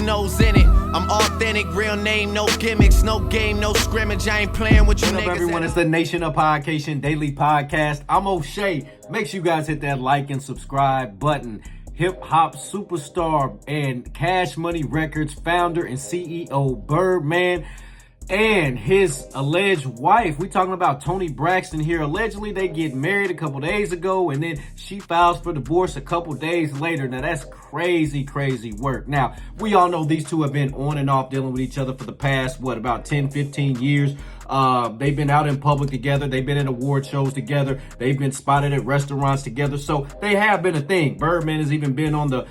Knows in it. I'm authentic, real name, no gimmicks, no game, no scrimmage. I ain't playing with you niggas. What up, everyone? It's the Nation of Podcation Daily Podcast. I'm O'Shea. Make sure you guys hit that like and subscribe button. Hip hop superstar and Cash Money Records founder and CEO Birdman and his alleged wife. We talking about Toni Braxton here. Allegedly, they get married a couple days ago, and then she files for divorce a couple days later. Now, that's crazy work. Now, we all know these two have been on and off dealing with each other for the past, about 10, 15 years. They've been out in public together. They've been in award shows together. They've been spotted at restaurants together. So they have been a thing. Birdman has even been on the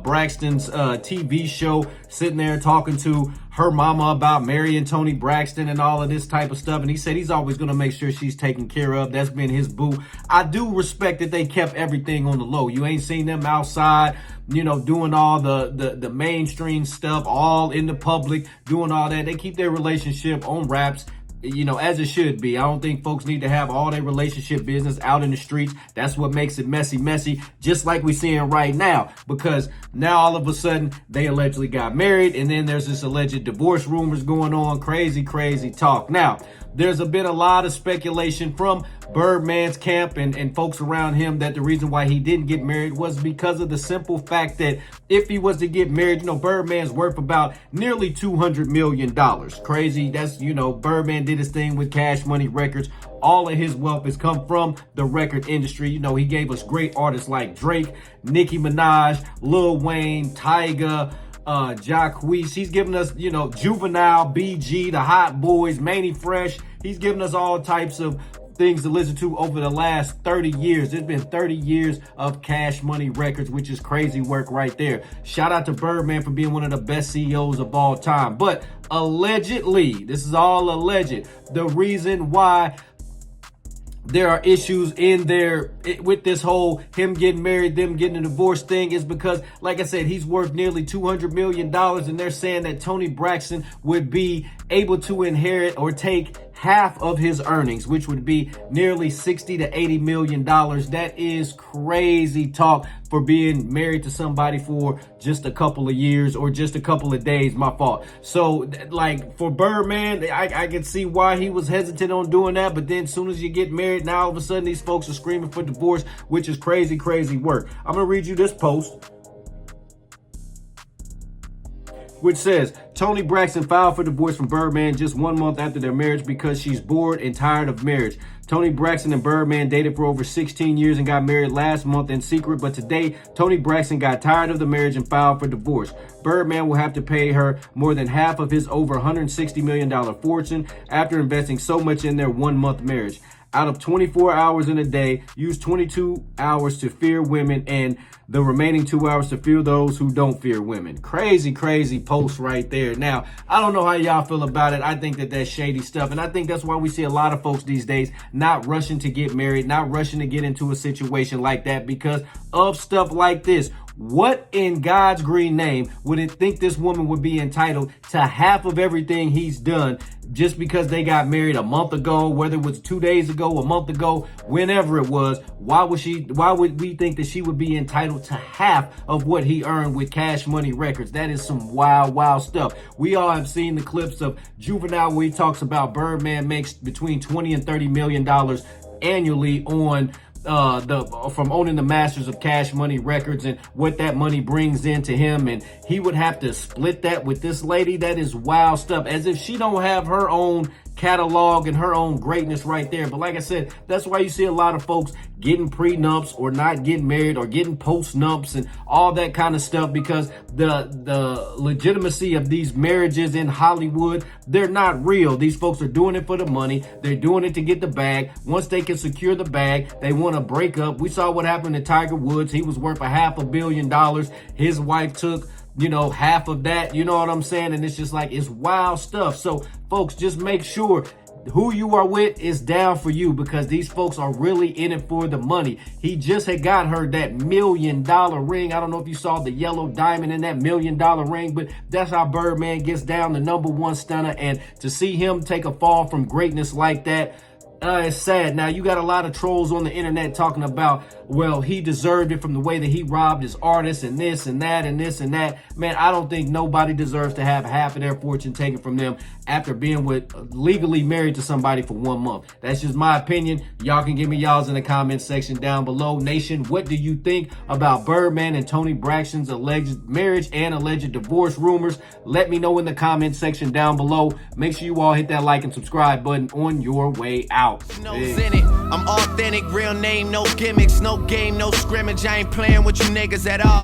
Braxton's TV show, sitting there talking to her mama about marrying Toni Braxton and all of this type of stuff. And he said he's always going to make sure she's taken care of. That's been his boo. I do respect that they kept everything on the low. You ain't seen them outside, doing all the mainstream stuff, all in the public, doing all that. They keep their relationship on wraps, as it should be. I don't think folks need to have all their relationship business out in the streets. That's what makes it messy, just like we're seeing right now. Because now all of a sudden they allegedly got married, and then there's this alleged divorce rumors going on. Crazy talk. Now, there's been a lot of speculation from Birdman's camp and folks around him that the reason why he didn't get married was because of the simple fact that if he was to get married, Birdman's worth about nearly $200 million. Crazy. That's, Birdman did his thing with Cash Money Records. All of his wealth has come from the record industry. He gave us great artists like Drake, Nicki Minaj, Lil Wayne, Tyga, Jacquees. He's given us, Juvenile, BG, the Hot Boys, Manny Fresh. He's given us all types of things to listen to over the last 30 years. It's been 30 years of Cash Money Records, which is crazy work right there. Shout out to Birdman for being one of the best CEOs of all time. But allegedly, this is all alleged, the reason why there are issues in there with this whole him getting married, them getting a divorce thing is because, like I said, he's worth nearly $200 million, and they're saying that Toni Braxton would be able to inherit or take half of his earnings, which would be nearly $60 to $80 million. That is crazy talk for being married to somebody for just a couple of years or just a couple of days. My fault. So, for Birdman, I can see why he was hesitant on doing that. But then as soon as you get married, now all of a sudden these folks are screaming for divorce, which is crazy work. I'm going to read you this post, which says, Toni Braxton filed for divorce from Birdman just 1 month after their marriage because she's bored and tired of marriage. Toni Braxton and Birdman dated for over 16 years and got married last month in secret, but today, Toni Braxton got tired of the marriage and filed for divorce. Birdman will have to pay her more than half of his over $160 million fortune after investing so much in their 1 month marriage. Out of 24 hours in a day, use 22 hours to fear women and the remaining 2 hours to fear those who don't fear women. Crazy post right there. Now, I don't know how y'all feel about it. I think that that's shady stuff. And I think that's why we see a lot of folks these days not rushing to get married, not rushing to get into a situation like that because of stuff like this. What in God's green name would it think this woman would be entitled to half of everything he's done just because they got married a month ago, whether it was 2 days ago, a month ago, whenever it was? Why would we think that she would be entitled to half of what he earned with Cash Money Records? That is some wild stuff. We all have seen the clips of Juvenile where he talks about Birdman makes between $20 and $30 million annually on from owning the masters of Cash Money Records and what that money brings into him, and he would have to split that with this lady. That is wild stuff, as if she don't have her own catalog and her own greatness right there. But like I said, that's why you see a lot of folks getting prenups or not getting married or getting post-nups and all that kind of stuff, because the legitimacy of these marriages in Hollywood, they're not real. These folks are doing it for the money. They're doing it to get the bag. Once they can secure the bag, they want to break up. We saw what happened to Tiger Woods. He was worth $500 million. His wife took half of that, you know what I'm saying? And it's just like, it's wild stuff. So folks, just make sure who you are with is down for you, because these folks are really in it for the money. He just had got her that $1 million ring. I don't know if you saw the yellow diamond in that $1 million ring, but that's how Birdman gets down, the #1 stunner. And to see him take a fall from greatness like that, it's sad. Now, you got a lot of trolls on the internet talking about, well, he deserved it from the way that he robbed his artists and this and that and this and that. Man, I don't think nobody deserves to have half of their fortune taken from them after being legally married to somebody for 1 month. That's just my opinion. Y'all can give me y'all's in the comment section down below. Nation, what do you think about Birdman and Toni Braxton's alleged marriage and alleged divorce rumors? Let me know in the comment section down below. Make sure you all hit that like and subscribe button on your way out. I'm authentic, real name, no gimmicks, no game, no scrimmage. I ain't playing with you niggas at all.